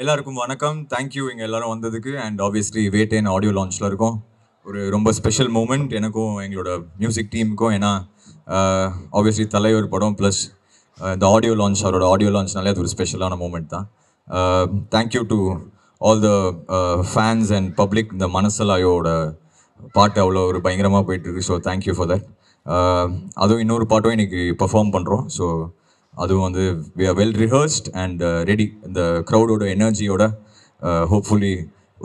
எல்லாருக்கும் வணக்கம். தேங்க்யூ இங்கே எல்லாரும் வந்ததுக்கு. அண்ட் ஆப்வியஸ்லி வேட்டேன் ஆடியோ லான்ச்சில் இருக்கோம். ஒரு ரொம்ப ஸ்பெஷல் மூமெண்ட் எனக்கும் எங்களோட மியூசிக் டீமுக்கும். ஏன்னா ஆப்வியஸ்லி தலைவர் படம் ப்ளஸ் இந்த ஆடியோ லான்ச், அவரோட ஆடியோ லான்ச்னாலே அது ஒரு ஸ்பெஷலான மூமெண்ட் தான். Thank you to all the fans and public. இந்த மனசலாயோட பாட்டு அவ்வளோ ஒரு பயங்கரமாக போயிட்டுருக்கு. So thank you for that. அதுவும் இன்னொரு பாட்டும் இன்னைக்கு பெர்ஃபார்ம் பண்ணுறோம். ஸோ அதுவும் வந்து we are well rehearsed and ready. இந்த க்ரௌடோட எனர்ஜியோட ஹோப்ஃபுல்லி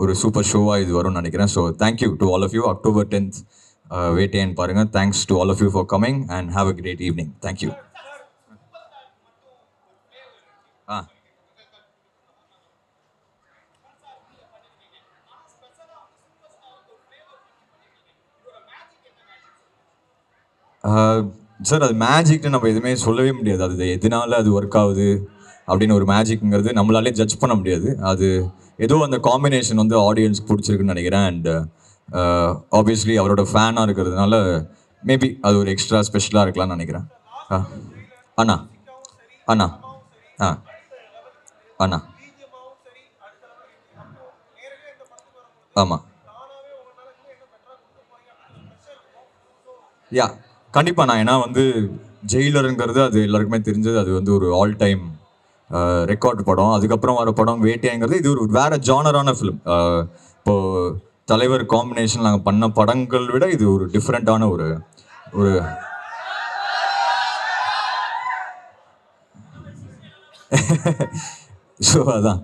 ஒரு சூப்பர் ஷோவாக இது வரும்னு நினைக்கிறேன். So thank you to all of you. October 10th Vettaiyan பாருங்கள். Thanks to all of you for coming and have a great evening. Thank you. ஆ சார், அது மேஜிக்னு நம்ம எதுவுமே சொல்லவே முடியாது. அது எதனால அது ஒர்க் ஆகுது அப்படின்னு ஒரு மேஜிக்ங்கிறது நம்மளாலே ஜட்ஜ் பண்ண முடியாது. அது ஏதோ அந்த காம்பினேஷன் வந்து ஆடியன்ஸ்க்கு பிடிச்சிருக்குன்னு நினைக்கிறேன். அண்ட் ஆப்வியஸ்லி அவரோட ஃபேனாக இருக்கிறதுனால மேபி அது ஒரு எக்ஸ்ட்ரா ஸ்பெஷலாக இருக்கலாம்னு நினைக்கிறேன். ஆ அண்ணா அண்ணா ஆ அண்ணா ஆமாம். யா கண்டிப்பாக. நான் ஏன்னா வந்து ஜெயிலருங்கிறது அது எல்லாருக்குமே தெரிஞ்சது. அது வந்து ஒரு ஆல் டைம் ரெக்கார்ட் படம். அதுக்கப்புறம் வர படம் வேட்டைங்கிறது இது ஒரு வேற ஜானரான ஃபிலிம். இப்போது தலைவர் காம்பினேஷன் நாங்கள் பண்ண படங்கள் விட இது ஒரு டிஃப்ரெண்ட்டான ஒரு ஒரு ஸோ அதான்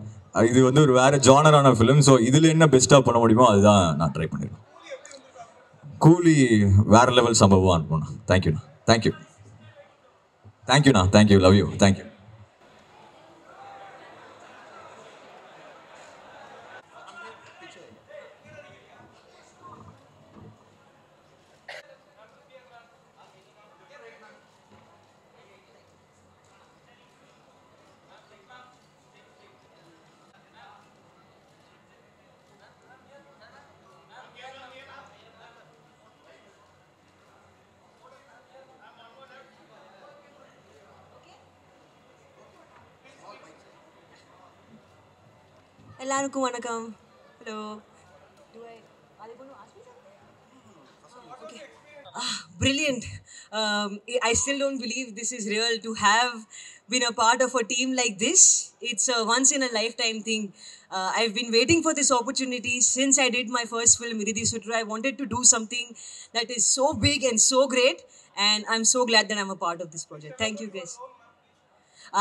இது வந்து ஒரு வேற ஜானரான ஃபிலிம். ஸோ இதில் என்ன பெஸ்ட்டாக பண்ண முடியுமோ அதுதான் நான் ட்ரை பண்ணிடுவேன். கூலி வேற லெவல் சம்பவம் அனுப்பணும். தேங்க்யூண்ணா. தேங்க்யூ. தேங்க்யூண்ணா. தேங்க்யூ. Love you. தேங்க்யூ. எல்லாருக்கும் வணக்கம். Hello. Are they going to ask me something? Okay. Brilliant. I still don't believe this is real to have been a part of a team like this. It's a once in a lifetime thing. I've been waiting for this opportunity since I did my first film, Iridhi Sutra. I wanted to do something that is so big and so great, and I'm so glad that I'm a part of this project. Thank you, guys.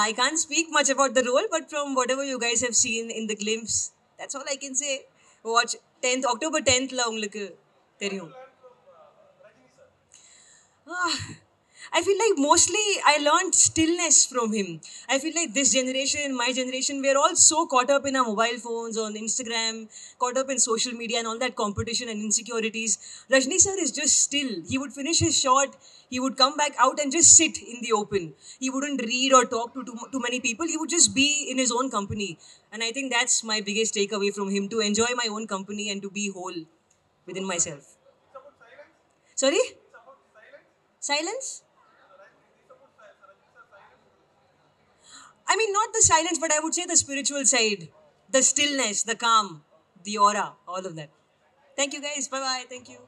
I can't speak much about the role, but from whatever you guys have seen in the glimpse, that's all I can say. Watch 10th, October 10th la உங்களுக்கு தெரியும். I feel like mostly I learned stillness from him. I feel like this generation, my generation, we're all so caught up in our mobile phones, on Instagram, caught up in social media and all that competition and insecurities. Rajni sir is just still. He would finish his shot, he would come back out and just sit in the open. He wouldn't read or talk to too many people. He would just be in his own company. And I think that's my biggest takeaway from him, to enjoy my own company and to be whole within myself. Sorry? Silence? I mean, not the silence, but I would say the spiritual side, the stillness, the calm, the aura, all of that. Thank you, guys. Bye bye. Thank you.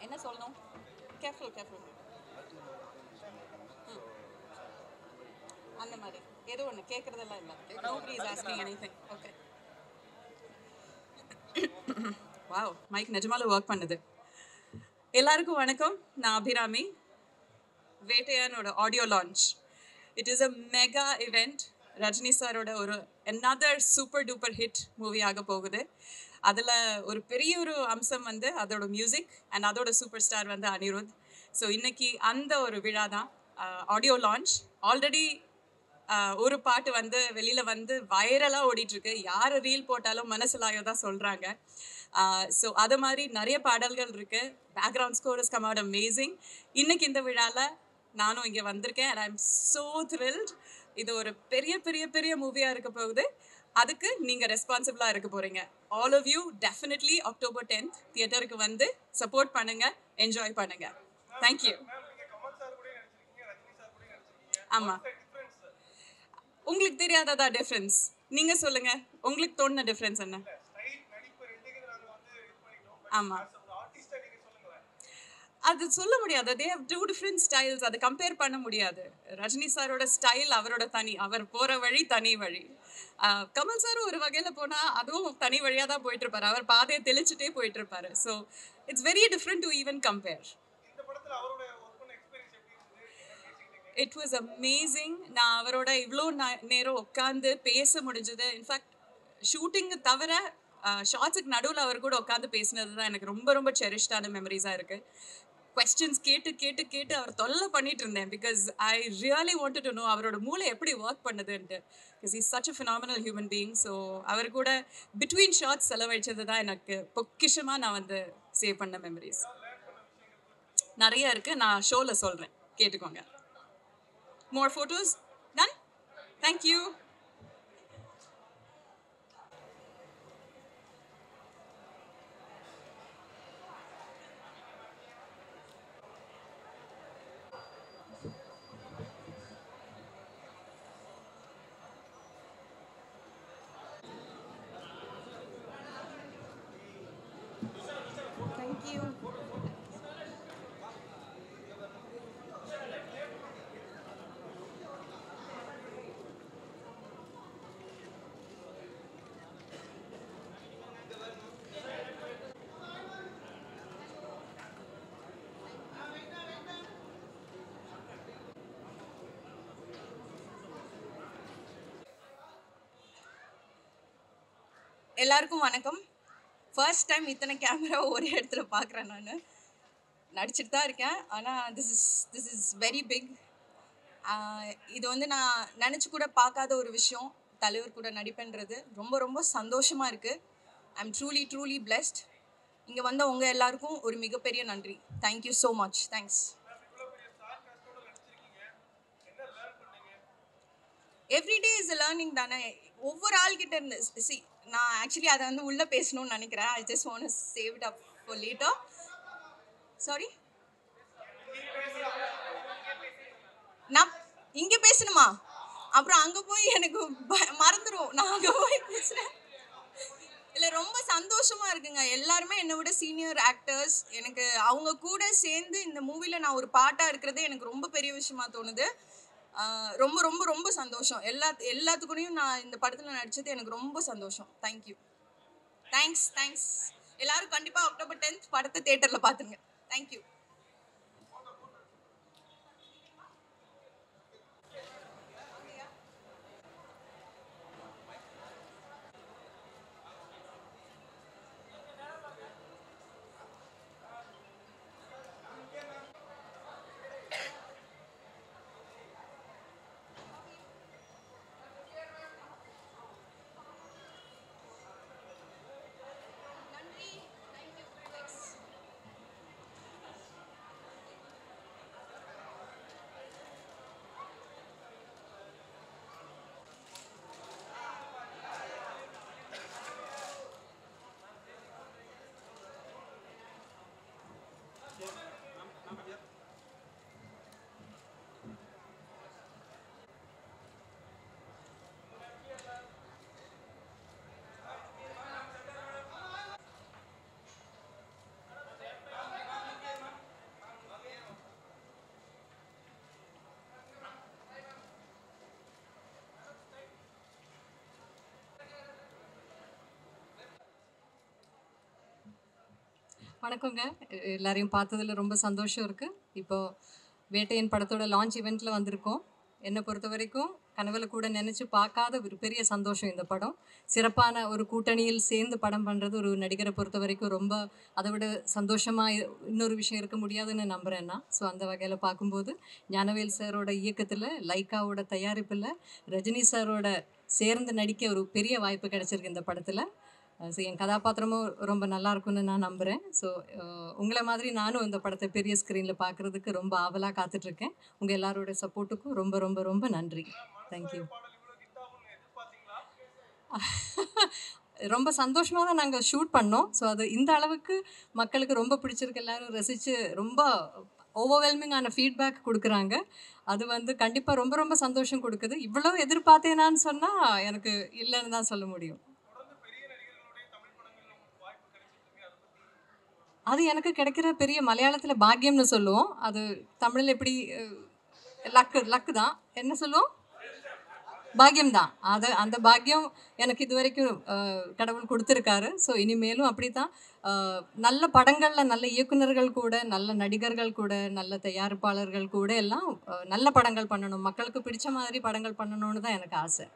என்ன சொல்லணும்? Careful அந்த மாதிரி ஏதோ ஒன்று கேட்குறதெல்லாம் இல்லை. Nobody is asking anything. Okay. Wow, mic நிஜமால work பண்ணுது. எல்லாருக்கும் வணக்கம். நான் அபிராமி. வேட்டையானோட audio launch It is a mega event. Rajini சாரோட ஒரு another super duper hit movie ஆக போகுது. அதில் ஒரு பெரிய ஒரு அம்சம் வந்து அதோட மியூசிக் அண்ட் அதோட சூப்பர் ஸ்டார் வந்து அனிருத். ஸோ இன்னைக்கு அந்த ஒரு விழா தான் ஆடியோ லான்ச். ஆல்ரெடி ஒரு பாட்டு வந்து வெளியில் வந்து வைரலாக ஓடிட்டுருக்கு. யார் ரீல் போட்டாலும் மனசிலாயோ தான் சொல்கிறாங்க. ஸோ அது மாதிரி நிறைய பாடல்கள் இருக்குது. Background score is come out amazing. இன்னைக்கு இந்த விழாவில் நானும் இங்கே வந்திருக்கேன் and I am so thrilled. இது ஒரு பெரிய பெரிய பெரிய மூவியாக இருக்க போகுது. அதுக்கு நீங்கள் ரெஸ்பான்சிபிளாக இருக்க போகிறீங்க. All of you definitely October 10th தியேட்டருக்கு வந்து சப்போர்ட் பண்ணுங்கள், என்ஜாய் பண்ணுங்கள். தேங்க்யூ. ஆமாம், உங்களுக்கு தெரியாததா டிஃப்ரென்ஸ்? நீங்கள் சொல்லுங்கள், உங்களுக்கு தோணுன டிஃப்ரென்ஸ் என்ன? ஆமாம், அது சொல்ல முடியாது. They have 2 different styles. அதை கம்பேர் பண்ண முடியாது. ரஜினி சாரோட ஸ்டைல் அவரோட தனி, அவர் போகிற வழி தனி வழி. கமல் சாரும் ஒரு வகையில் போனால் அதுவும் தனி வழியாக தான் போயிட்டுருப்பார். அவர் பாதையை தெளிச்சுட்டே போயிட்டுருப்பாரு. So it's very different to even compare. It was amazing. நான் அவரோட இவ்வளோ நேரம் உட்காந்து பேச முடிஞ்சது. இன்ஃபேக்ட் ஷூட்டிங்கு தவிர ஷார்ட்ஸுக்கு நடுவில் அவர் கூட உட்காந்து பேசினது தான் எனக்கு ரொம்ப ரொம்ப செரிஷ்டான மெமரிஸாக இருக்குது. கொஸ்டின்ஸ் கேட்டு கேட்டு கேட்டு அவர் தொல்லை பண்ணிட்டு இருந்தேன். Because I really wanted to know அவரோட மூளை எப்படி ஒர்க் பண்ணுதுன்ட்டு. Because is such a phenomenal human being. So அவர் கூட பிட்வீன் ஷார்ட்ஸ் செலவழிச்சது தான் எனக்கு பொக்கிஷமாக நான் வந்து சேவ் பண்ண மெமரிஸ் நிறைய இருக்குது. நான் ஷோவில் சொல்கிறேன், கேட்டுக்கோங்க. More photos? Done? Thank you. Thank you. எல்லாருக்கும் வணக்கம். ஃபர்ஸ்ட் டைம் இத்தனை கேமரா ஒரே இடத்துல பார்க்குறேன். நான் நடிச்சிட்டு தான் இருக்கேன், ஆனால் திஸ் இஸ் வெரி பிக். இது வந்து நான் நினச்சி கூட பார்க்காத ஒரு விஷயம். தலைவர் கூட நடிப்பேன்றது ரொம்ப ரொம்ப சந்தோஷமாக இருக்குது. I am truly blessed. இங்கே வந்த உங்கள் எல்லாருக்கும் ஒரு மிகப்பெரிய நன்றி. Thank you so much. Thanks. Everyday is learning தானே. ஒவ்வொரு ஆள்கிட்ட இருந்து நான் ஆக்சுவலி அதை வந்து உள்ளே பேசணும்னு நினைக்கிறேன். I just want to save it up for later. Sorry, நான் இங்கே பேசணுமா? அப்புறம் அங்கே போய் எனக்கு மறந்துடும். நான் அங்கே போய் பேசுகிறேன். இல்லை, ரொம்ப சந்தோஷமாக இருக்குங்க. எல்லாருமே என்னை விட சீனியர் ஆக்டர்ஸ். எனக்கு அவங்க கூட சேர்ந்து இந்த மூவியில் நான் ஒரு பாட்டாக இருக்கிறதே எனக்கு ரொம்ப பெரிய விஷயமா தோணுது. ரொம்ப ரொம்ப ரொம்ப சந்தோஷம். எல்லாத்துக்கூடையும் நான் இந்த படத்தில் நடித்தது எனக்கு ரொம்ப சந்தோஷம். தேங்க்யூ. தேங்க்ஸ். எல்லாரும் கண்டிப்பாக October 10th படத்தை தியேட்டரில் பார்த்துருங்க. தேங்க்யூ. வணக்கங்க. எல்லாரையும் பார்த்ததில் ரொம்ப சந்தோஷம் இருக்குது. இப்போது வேட்டையன் படத்தோட லான்ச் ஈவெண்ட்டில் வந்திருக்கோம். என்னை பொறுத்த வரைக்கும் கனவுல கூட நினச்சி பார்க்காத ஒரு பெரிய சந்தோஷம் இந்த படம். சிறப்பான ஒரு கூட்டணியில் சேர்ந்து படம் பண்ணுறது ஒரு நடிகரை பொறுத்த வரைக்கும் ரொம்ப அதை விட சந்தோஷமாக இன்னொரு விஷயம் இருக்க முடியாதுன்னு நம்புகிறேன் நான். ஸோ அந்த வகையில் பார்க்கும்போது ஞானவேல் சாரோட இயக்கத்தில், லைக்காவோட தயாரிப்பில், ரஜினி சாரோட சேர்ந்து நடிக்க ஒரு பெரிய வாய்ப்பு கிடைச்சிருக்கு இந்த படத்தில். ஸோ என் கதாபாத்திரமும் ரொம்ப நல்லா இருக்கும்னு நான் நம்புகிறேன். ஸோ உங்களை மாதிரி நானும் இந்த படத்தை பெரிய ஸ்க்ரீனில் பார்க்குறதுக்கு ரொம்ப ஆவலாக காத்துட்ருக்கேன். உங்கள் எல்லாரோட சப்போர்ட்டுக்கும் ரொம்ப ரொம்ப ரொம்ப நன்றி. தேங்க்யூ. ரொம்ப சந்தோஷமாக தான் நாங்கள் ஷூட் பண்ணோம். ஸோ அது இந்த அளவுக்கு மக்களுக்கு ரொம்ப பிடிச்சிருக்கு, எல்லோரும் ரசித்து ரொம்ப ஓவர்வெல்மிங்கான ஃபீட்பேக் கொடுக்குறாங்க. அது வந்து கண்டிப்பாக ரொம்ப ரொம்ப சந்தோஷம் கொடுக்குது. இவ்வளோ எதிர்பார்த்தேனான்னு சொன்னால் எனக்கு இல்லைன்னு தான் சொல்ல முடியும். அது எனக்கு கிடைக்கிற பெரிய மலையாளத்தில் பாக்கியம்னு சொல்லுவோம். அது தமிழில் எப்படி லக்கு தான். என்ன சொல்லுவோம்? பாக்கியம் தான். அந்த பாக்கியம் எனக்கு இது வரைக்கும் கடவுள் கொடுத்துருக்காரு. ஸோ இனிமேலும் அப்படி தான் நல்ல படங்களில் நல்ல இயக்குனர்கள் கூட, நல்ல நடிகர்கள் கூட, நல்ல தயாரிப்பாளர்கள் கூட எல்லாம் நல்ல படங்கள் பண்ணணும், மக்களுக்கு பிடிச்ச மாதிரி படங்கள் பண்ணணும்னு தான் எனக்கு ஆசை.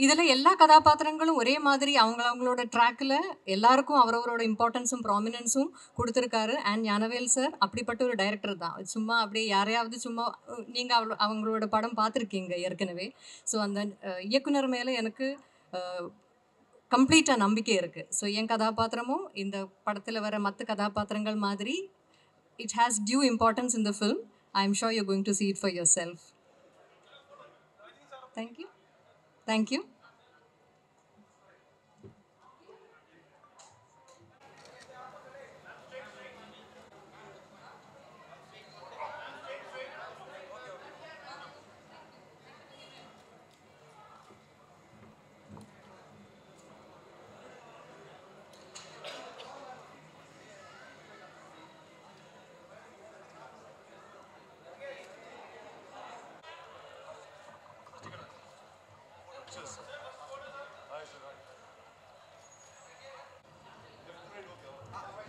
இதில் எல்லா கதாபாத்திரங்களும் ஒரே மாதிரி அவங்களோட ட்ராக்கில் எல்லாருக்கும் அவரவரோட இம்பார்ட்டன்ஸும் ப்ராமினன்ஸும் கொடுத்துருக்காரு. அண்ட் ஞானவேல் சார் அப்படிப்பட்ட ஒரு டைரக்டர் தான். சும்மா அப்படியே யாரையாவது சும்மா நீங்கள் அவங்களோட படம் பார்த்துருக்கீங்க ஏற்கனவே. ஸோ அந்த இயக்குனர் மேலே எனக்கு கம்ப்ளீட்டாக நம்பிக்கை இருக்குது. ஸோ என் கதாபாத்திரமும் இந்த படத்தில் வர மற்ற கதாபாத்திரங்கள் மாதிரி it has due importance in the film. I am sure you going to see it for yourself. Thank you. Thank you.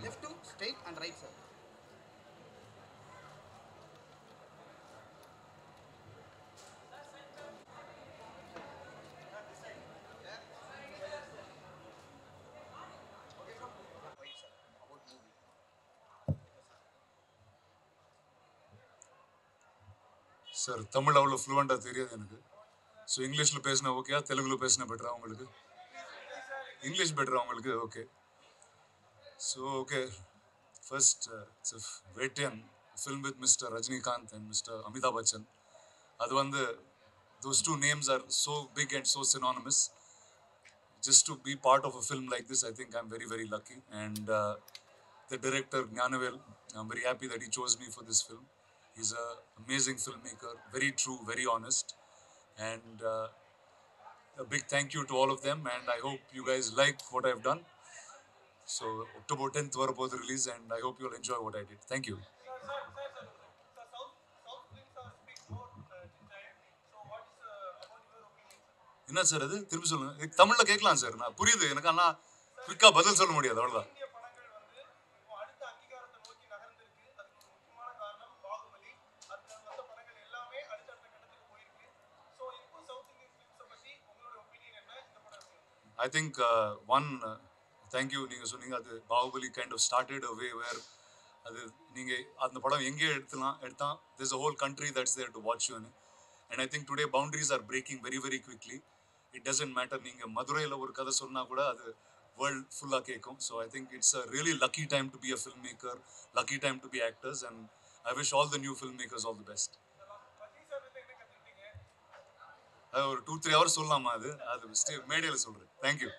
Left to straight and right, sir. Sir Tamil அவ்வளோ ஃப்ளூவெண்ட்டாக தெரியாது எனக்கு. ஸோ இங்கிலீஷில் பேசினா ஓகே, தெலுங்கில் பேசினா பெட்டரா உங்களுக்கு? இங்கிலீஷ் பெட்டரா உங்களுக்கு? Okay. So okay, first it's Vettaiyan film with mister Rajinikanth and mister Amitabh Bachchan. அது வந்து those two names are so big and so synonymous. Just to be part of a film like this, I think I'm very, very lucky. And the director, Gnanavel, I'm very happy that he chose me for this film. He's an amazing filmmaker, very true, very honest. And a big thank you to all of them. And I hope you guys like what I've done. So October 10th, the release, and I hope you'll enjoy what I did. Thank you. என்ன sir அது? திரும்பி சொல்லுங்க. தமிழ்ல கேட்கலாம் sir, நான் புரியுது எனக்கு, ஆனால் குயிக்கா பதில் சொல்ல முடியாது, அவ்வளவுதான். I think one thank you. நீங்க சொன்னீங்க அது Baahubali kind of started a way where அது நீங்க அந்த படம் எங்கே எடுத்தா there's a whole country that's there to watch you. And I think today boundaries are breaking very, very quickly. It doesn't matter நீங்க மதுரையில் ஒரு கதை சொன்னா கூட அது வேர்ல்ட் ஃபுல்லாக கேட்கும். So I think it's a really lucky time to be a filmmaker, lucky time to be actors, and I wish all the new filmmakers all the best. அது ஒரு 2-3 hours சொல்லலாமா? அது మేడేలో சொல்றேன். Thank you.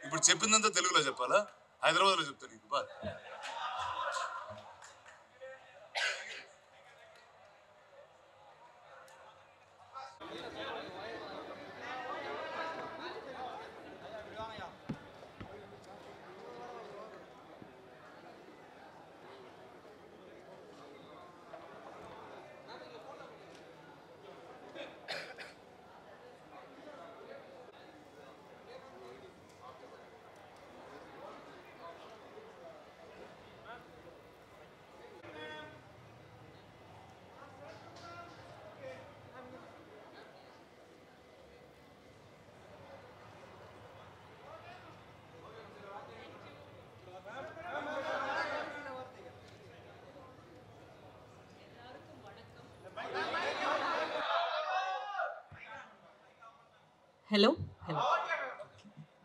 ఇప్పుడు చెప్పిందంతా తెలుగులో చెప్పాలా? హైదరాబాద్లో చెప్తా నీకు బా. ஹலோ ஹலோ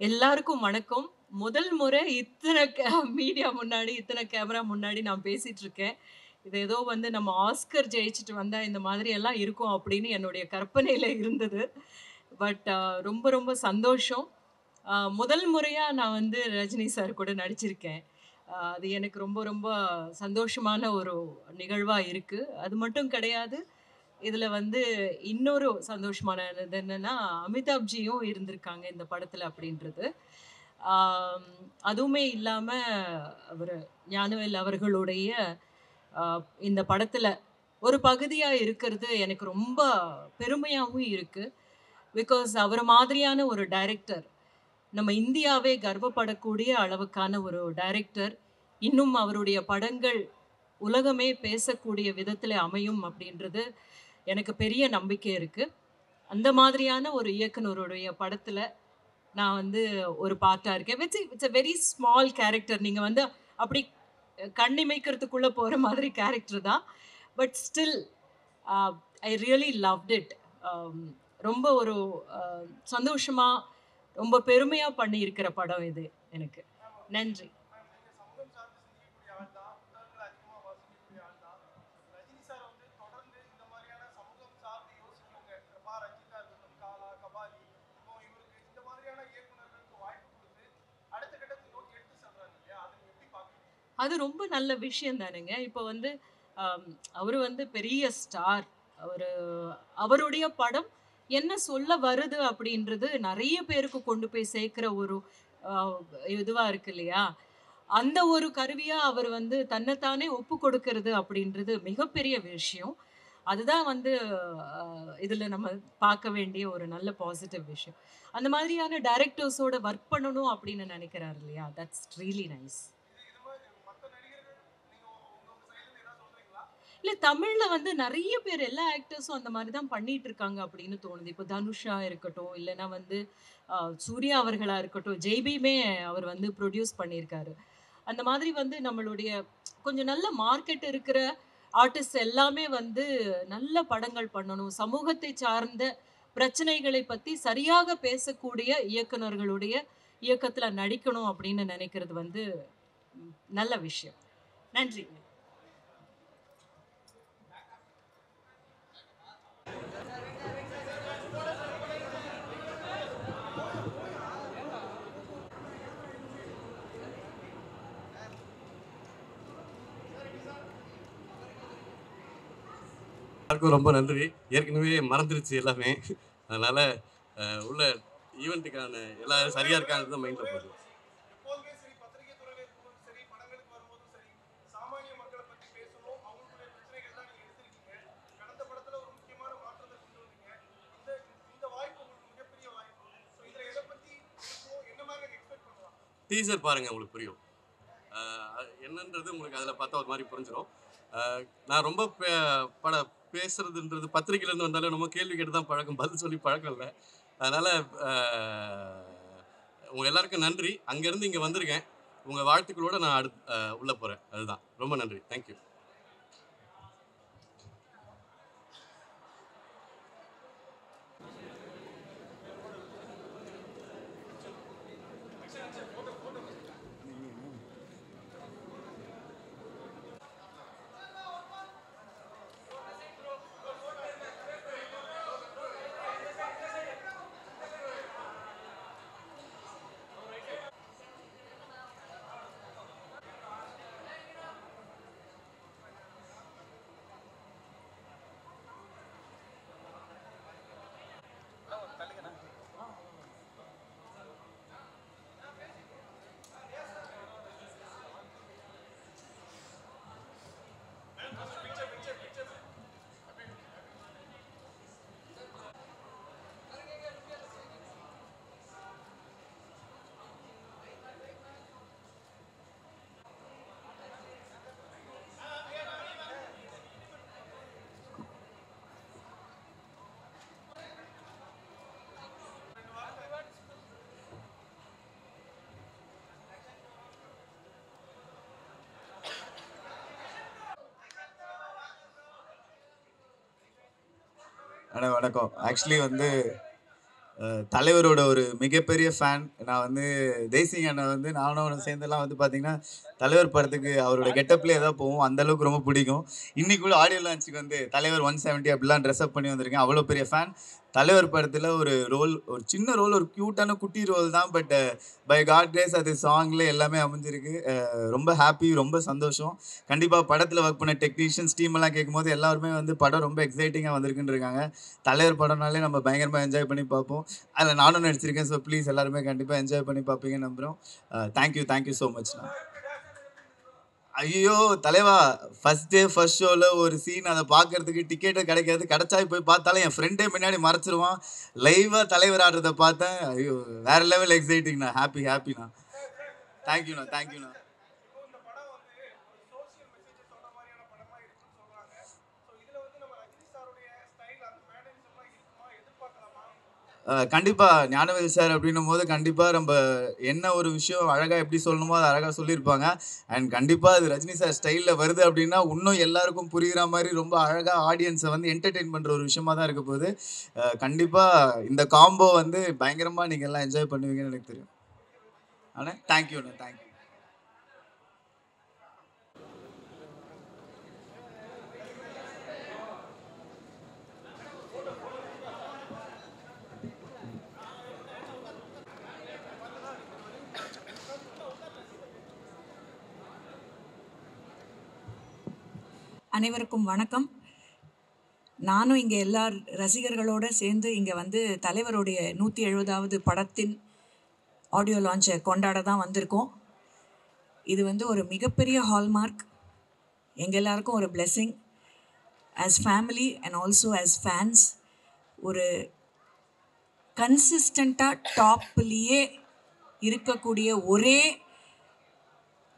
எல்லாருக்கும் வணக்கம். முதல் முறை இத்தனை மீடியா முன்னாடி இத்தனை கேமரா முன்னாடி நான் பேசிட்டு இருக்கேன். இது ஏதோ வந்து நம்ம ஆஸ்கர் ஜெயிச்சுட்டு வந்தா இந்த மாதிரி எல்லாம் இருக்கும் அப்படின்னு என்னுடைய கற்பனையில இருந்தது. பட் ரொம்ப ரொம்ப சந்தோஷம். முதல் முறையா நான் வந்து ரஜினி சார் கூட நடிச்சிருக்கேன். அது எனக்கு ரொம்ப ரொம்ப சந்தோஷமான ஒரு நிகழ்வா இருக்கு. அது மட்டும் கிடையாது. இதுல வந்து இன்னொரு சந்தோஷமானது என்னன்னா, அமிதாப்ஜியும் இருந்திருக்காங்க இந்த படத்துல அப்படின்றது. ஆம், அதுவுமே இல்லாம அவரு ஞானவேல் அவர்களுடைய இந்த படத்துல ஒரு பகுதியா இருக்கிறது எனக்கு ரொம்ப பெருமையாவும் இருக்கு. பிகாஸ் அவர மாதிரியான ஒரு டைரக்டர், நம்ம இந்தியாவே கர்வப்படக்கூடிய அளவுக்கான ஒரு டைரக்டர், இன்னும் அவருடைய படங்கள் உலகமே பேசக்கூடிய விதத்துல அமையும் அப்படின்றது எனக்கு பெரிய நம்பிக்கை இருக்கு. அந்த மாதிரியான ஒரு இயக்குனருடைய படத்துல நான் வந்து ஒரு பார்ட்டா இருக்கேன். It's a very small character. நீங்க வந்து அப்படி கண்ணிமைக்கிறதுக்குள்ள போற மாதிரி கேரக்டர் தான். But still I really loved it. ரொம்ப ஒரு சந்தோஷமா, ரொம்ப பெருமையா பண்ணியிருக்கிற படம் இது எனக்கு. நன்றி. அது ரொம்ப நல்ல விஷயம் தானேங்க. இப்போ வந்து அம், அவரு வந்து பெரிய ஸ்டார். அவரு அவருடைய படம் என்ன சொல்ல வருது அப்படின்றது நெறைய பேருக்கு கொண்டு போய் சேர்க்கிற ஒரு அ இதுவா இருக்கு இல்லையா? அந்த ஒரு கருவியா அவர் வந்து தன்னைத்தானே ஒப்பு கொடுக்கிறது அப்படின்றது மிகப்பெரிய விஷயம். அதுதான் வந்து அ இதுல நம்ம பார்க்க வேண்டிய ஒரு நல்ல பாசிட்டிவ் விஷயம். அந்த மாதிரியான டைரக்டர்ஸோட ஒர்க் பண்ணணும் அப்படின்னு நெனைக்கிறாரு இல்லையா? That's really nice. இல்ல தமிழ்ல வந்து நெறைய பேர் எல்லா ஆக்டர்ஸும் அந்த மாரி தான் பண்ணிட்டு இருக்காங்க அப்படின்னு தோணுது. இப்போ தனுஷா இருக்கட்டும், இல்லன்னா வந்து சூர்யா அவர்களா இருக்கட்டும், ஜெய்பீமே அவர் வந்து ப்ரொடியூஸ் பண்ணியிருக்காரு. அந்த மாதிரி வந்து நம்மளுடைய கொஞ்சம் நல்ல மார்க்கெட் இருக்கிற ஆர்டிஸ்ட் எல்லாமே வந்து நல்ல படங்கள் பண்ணணும். சமூகத்தை சார்ந்த பிரச்சனைகளை பத்தி சரியாக பேசக்கூடிய இயக்குனர்களுடைய இயக்கத்துல நடிக்கணும் அப்படின்னு நினைக்கிறது வந்து நல்ல விஷயம். நன்றிங்க. எல்லாருக்கும் ரொம்ப நன்றி. ஏற்கனவே மறந்துருச்சு எல்லாமே. அதனால உள்ள ஈவெண்ட்டுக்கான எல்லாம் சரியா இருக்கான்னு தான் மைண்ட்ல போகுது. டீசர் பாருங்க உங்களுக்கு புரியும். என்னன்றது உங்களுக்கு அதில் பார்த்தா ஒரு மாதிரி புரிஞ்சிடும். நான் ரொம்ப பேசுறதுன்றது பத்திரிகையிலேருந்து வந்தாலும் நம்ம கேள்வி கேட்டு தான் பழக்கம், பதில் சொல்லி பழக்கம் இல்லை. அதனால் உங்கள் எல்லாருக்கும் நன்றி. அங்கேருந்து இங்கே வந்திருக்கேன். உங்கள் வாழ்த்துக்களோடு நான் உள்ளே போகிறேன். அதுதான். ரொம்ப நன்றி. தேங்க்யூ. வணக்கம். ஆக்சுவலி வந்து தலைவரோட ஒரு மிகப்பெரிய ஃபேன். நான் வந்து தேசிங் அண்ணன் வந்து நானும் அவனும் சேர்ந்தெல்லாம் வந்து பார்த்தீங்கன்னா, தலைவர் படத்துக்கு அவரோட கெட்டப்லேயே தான் போவோம். அந்தளவுக்கு ரொம்ப பிடிக்கும். இன்னைக்கு கூட ஆடியோ லான்ச்சுக்கு வந்து தலைவர் 170 அப்படிலாம் ட்ரெஸ்அப் பண்ணி வந்திருக்கேன். அவ்வளோ பெரிய ஃபேன். தலைவர் படத்தில் ஒரு ஒரு சின்ன ரோல், ஒரு க்யூட்டான குட்டி ரோல் தான். பட் பை காட் கிரேஸ் அது சாங்கில் எல்லாமே அமைஞ்சிருக்கு. ரொம்ப ஹாப்பி, ரொம்ப சந்தோஷம். கண்டிப்பாக படத்தில் ஒர்க் பண்ண டெக்னீஷியன்ஸ் டீம் எல்லாம் கேட்கும்போது எல்லாருமே வந்து படம் ரொம்ப எக்ஸைட்டிங்காக வந்திருக்குன்னு இருக்காங்க. தலைவர் படம்னாலே நம்ம பயங்கரமாக என்ஜாய் பண்ணி பார்ப்போம். அதில் நானும் நடிச்சிருக்கேன். ஸோ ப்ளீஸ் எல்லாருமே கண்டிப்பாக என்ஜாய் பண்ணி பார்ப்பீங்கன்னு நம்புகிறோம். தேங்க்யூ ஸோ மச்ண்ணா. ஐயோ தலைவா, ஃபர்ஸ்ட் டே ஃபர்ஸ்ட் ஷோவில் ஒரு சீன், அதை பார்க்கறதுக்கு டிக்கெட்டே கிடைக்காது. கிடைச்சா போய் பார்த்தாலும் என் ஃப்ரெண்டே முன்னாடி மறைச்சிருவான். லைவாக தலைவர் ஆடுறதை பார்த்தேன். ஐயோ வேற லெவல் எக்ஸைட்டிங்ண்ணா. ஹாப்பிண்ணா. தேங்க்யூண்ணா. கண்டிப்பாக ஞானவேல் சார் அப்படின்னும் போது கண்டிப்பாக நம்ம என்ன ஒரு விஷயம் அழகாக எப்படி சொல்லணுமோ அதை அழகாக சொல்லியிருப்பாங்க. அண்ட் கண்டிப்பாக அது ரஜினி சார் ஸ்டைலில் வருது அப்படின்னா இன்னும் எல்லாருக்கும் புரிகிற மாதிரி ரொம்ப அழகாக ஆடியன்ஸை வந்து என்டர்டெயின் பண்ணுற ஒரு விஷயமா தான் இருக்க போகுது. கண்டிப்பாக இந்த காம்போ வந்து பயங்கரமாக நீங்கள் எல்லாம் என்ஜாய் பண்ணுவீங்கன்னு எனக்கு தெரியும். ஆனால் தேங்க்யூ. அனைவருக்கும் வணக்கம். நானும் இங்கே எல்லா ரசிகர்களோடு சேர்ந்து இங்கே வந்து தலைவருடைய 170வது படத்தின் ஆடியோ லான்ச்சை கொண்டாட தான் வந்திருக்கோம். இது வந்து ஒரு மிகப்பெரிய ஹால்மார்க். எங்கள் எல்லாருக்கும் ஒரு blessing as family and also as fans. ஒரு கன்சிஸ்டண்ட்டாக டாப்லேயே இருக்கக்கூடிய ஒரே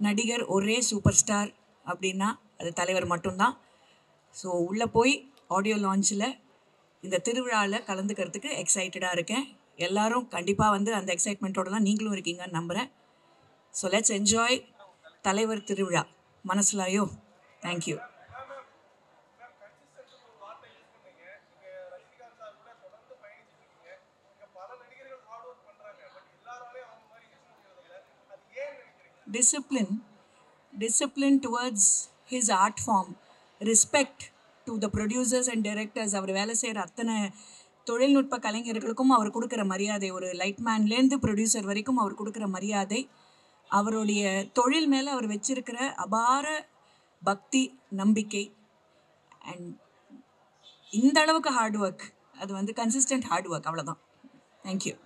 நடிகர், ஒரே சூப்பர் ஸ்டார் அப்படின்னா அது தலைவர் மட்டும்தான். ஸோ உள்ளே போய் ஆடியோ லான்ச்சில் இந்த திருவிழாவில் கலந்துக்கிறதுக்கு எக்ஸைட்டடாக இருக்கேன். எல்லோரும் கண்டிப்பாக வந்து அந்த எக்ஸைட்மெண்ட்டோடு தான் நீங்களும் இருக்கீங்கன்னு நம்புகிறேன். ஸோ லெட்ஸ் என்ஜாய் தலைவர் திருவிழா. மனசுலாயோ. Thank you. Discipline towards his art form, respect to the producers and directors. அவர் வேலை செய்கிற அத்தனை தொழில்நுட்ப கலைஞர்களுக்கும் அவர் கொடுக்குற மரியாதை, ஒரு லைட்மேன்லேருந்து ப்ரொடியூசர் வரைக்கும் அவர் கொடுக்குற மரியாதை, அவருடைய தொழில் மேலே அவர் வச்சிருக்கிற அபார பக்தி, நம்பிக்கை அண்ட் இந்த அளவுக்கு ஹார்ட் ஒர்க், அது வந்து கன்சிஸ்டன்ட் ஹார்ட் ஒர்க். அவ்வளோதான். தேங்க்யூ.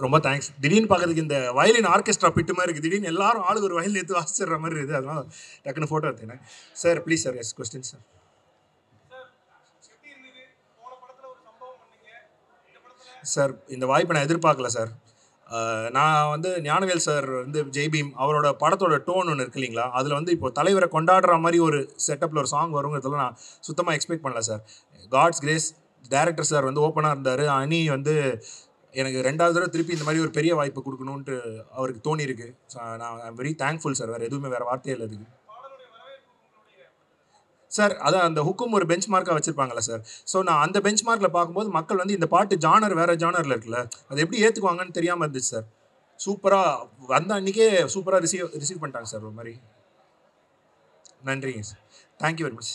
ரொம்ப தேங்க்ஸ். திடீர்னு பார்க்கறதுக்கு இந்த வயலின் ஆர்கெஸ்ட்ரா பிட்டு மாதிரி இருக்குது. திடீர்னு எல்லாரும் ஆளுக்கு ஒரு வயலின் எடுத்து வாசிச்சிடுற மாதிரி இருக்குது. அதனால டக்குன்னு ஃபோட்டோ எடுத்தேன். Sir please sir. S question sir. Sir இந்த வாய்ப்பை நான் எதிர்பார்க்கல சார். நான் வந்து ஞானவேல் சார் வந்து ஜெய்பீம் அவரோட படத்தோட டோன் ஒன்று இருக்கு இல்லைங்களா, அதில் வந்து இப்போ தலைவரை கொண்டாடுற மாதிரி ஒரு செட்டப்பில் ஒரு சாங் வருங்கிறதுல நான் சுத்தமாக எக்ஸ்பெக்ட் பண்ணல sir. God's grace director sir வந்து ஓப்பனாக இருந்தார். அனி வந்து எனக்கு 2வது தடவை திருப்பி இந்த மாதிரி ஒரு பெரிய வாய்ப்பு கொடுக்கணுன்ட்டு அவருக்கு தோணியிருக்கு. நான் ஐம் வெரி தேங்க்ஃபுல் சார். வேறு எதுவுமே வேறு வார்த்தையே இல்லை அதுக்கு சார். அதான் அந்த ஹுக்கும் ஒரு பெஞ்ச் மார்க்காக வச்சுருப்பாங்களா சார். ஸோ நான் அந்த பெஞ்ச் மார்க்கில் பார்க்கும்போது மக்கள் வந்து இந்த பாட்டு ஜானர் வேறு ஜானரில் இருக்குல்ல, அது எப்படி ஏற்றுக்குவாங்கன்னு தெரியாமல் இருந்துச்சு சார். சூப்பராக அந்த அன்றைக்கே சூப்பராக ரிசீவ் பண்ணிட்டாங்க சார். ஒரு மாதிரி நன்றிங்க சார். Thank you very much.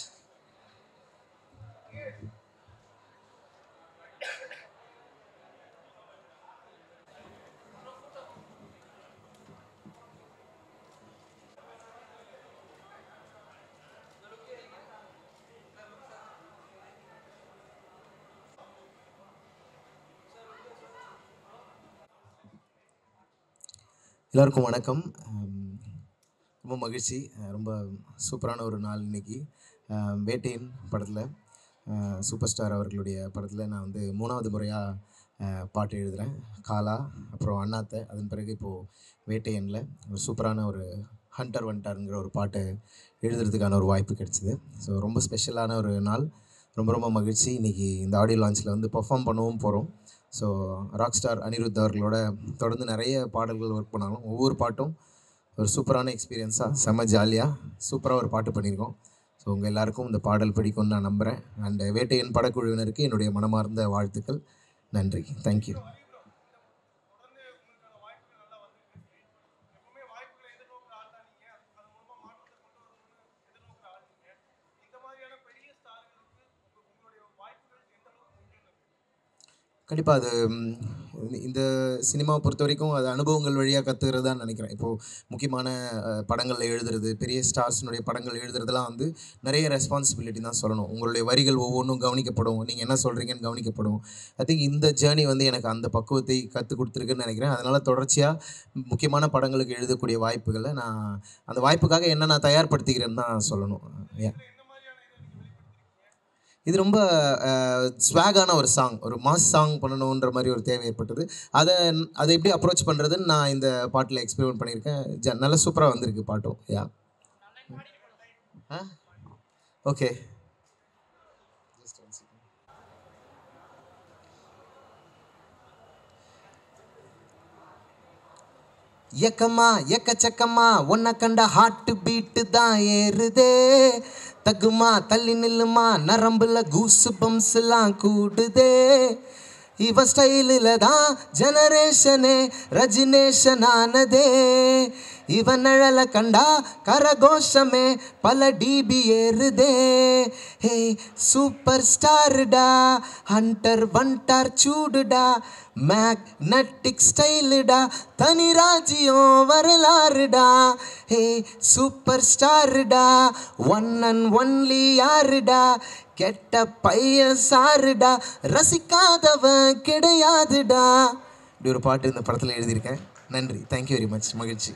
எல்லாருக்கும் வணக்கம். ரொம்ப மகிழ்ச்சி. ரொம்ப சூப்பரான ஒரு நாள் இன்னைக்கு. வேட்டையின் படத்தில் சூப்பர் ஸ்டார் அவர்களுடைய படத்தில் நான் வந்து 3வது முறையாக பாட்டு எழுதுகிறேன். காலா, அப்புறம் அண்ணாத்தை, அதன் பிறகு இப்போது வேட்டையனில் ஒரு சூப்பரான ஒரு ஹண்டர் வந்துட்டாருங்கிற ஒரு பாட்டை எழுதுறதுக்கான ஒரு வாய்ப்பு கிடைச்சிது. ஸோ ரொம்ப ஸ்பெஷலான ஒரு நாள். ரொம்ப ரொம்ப மகிழ்ச்சி. இன்றைக்கி இந்த ஆடியோ லான்ச்சில் வந்து பெர்ஃபார்ம் பண்ணவும் போகிறோம். ஸோ ராக் ஸ்டார் அனிருத் அவர்களோட தொடர்ந்து நிறைய பாடல்கள் ஒர்க் பண்ணாலும் ஒவ்வொரு பாட்டும் ஒரு சூப்பரான எக்ஸ்பீரியன்ஸாக செம்ம ஜாலியாக சூப்பராக ஒரு பாட்டு பண்ணியிருக்கோம். ஸோ உங்கள் எல்லாருக்கும் இந்த பாடல் பிடிக்கும்னு நான் நம்புகிறேன். அண்ட் வேட்டையன் படக்குழுவினருக்கு என்னுடைய மனமார்ந்த வாழ்த்துக்கள். நன்றி. தேங்க்யூ. கண்டிப்பாக அது இந்த சினிமாவை பொறுத்த வரைக்கும் அது அனுபவங்கள் வழியாக கற்றுக்கிறது தான் நினைக்கிறேன். இப்போது முக்கியமான படங்களில் எழுதுறது, பெரிய ஸ்டார்ஸினுடைய படங்கள் எழுதுறதுலாம் வந்து நிறைய ரெஸ்பான்சிபிலிட்டி தான் சொல்லணும். உங்களுடைய வரிகள் ஒவ்வொன்றும் கவனிக்கப்படும், நீங்கள் என்ன சொல்கிறீங்கன்னு கவனிக்கப்படும். ஐ திங்க் இந்த ஜேர்னி வந்து எனக்கு அந்த பக்குவத்தை கற்றுக் கொடுத்துருக்குன்னு நினைக்கிறேன். அதனால் தொடர்ச்சியாக முக்கியமான படங்களுக்கு எழுதக்கூடிய வாய்ப்புகளை நான் அந்த வாய்ப்புக்காக என்ன நான் தயார்படுத்திக்கிறேன்னு தான் சொல்லணும். இது ரொம்ப ஸ்வாகான ஒரு சாங், ஒரு மாஸ் சாங் பண்ணணுன்ற மாதிரி ஒரு தேவை ஏற்பட்டது. அதை எப்படி அப்ரோச் பண்ணுறதுன்னு நான் இந்த பாட்டில் எக்ஸ்பெரிமெண்ட் பண்ணியிருக்கேன். நல்லா சூப்பராக வந்திருக்கு பாட்டும். Yeah okay. எக்கம்மா எக்கச்சக்கம்மா உன்னை கண்ட ஹார்ட் பீட்டு தான் ஏறுதே. தகுமா தள்ளி நில்லுமா நரம்புல கூசு பம்ஸ்லாம் கூடுதே. இவ ஸ்டைலில் தான் ஜெனரேஷனே ரஜினேஷன் ஆனதே. இவன் நிழலை கண்டா கரகோஷமே பல டிபி ஏறுதே. ஹே சூப்பர் ஸ்டாருடா ஹண்டர் வண்டார் சூடுடா. மேக்னட்டிக் ஸ்டைலுடா தனி ராஜ்யம் வரலாறுடா. ஹே சூப்பர் ஸ்டாருடா ஒன் அண்ட் ஒன்லி யாருடா. கெட்ட பையன் சாருடா ரசிக்காதவன் கிடையாதுடா. இப்படி ஒரு பாட்டு இந்த படத்தில் எழுதியிருக்கேன். நன்றி. Thank you very much. மகிழ்ச்சி.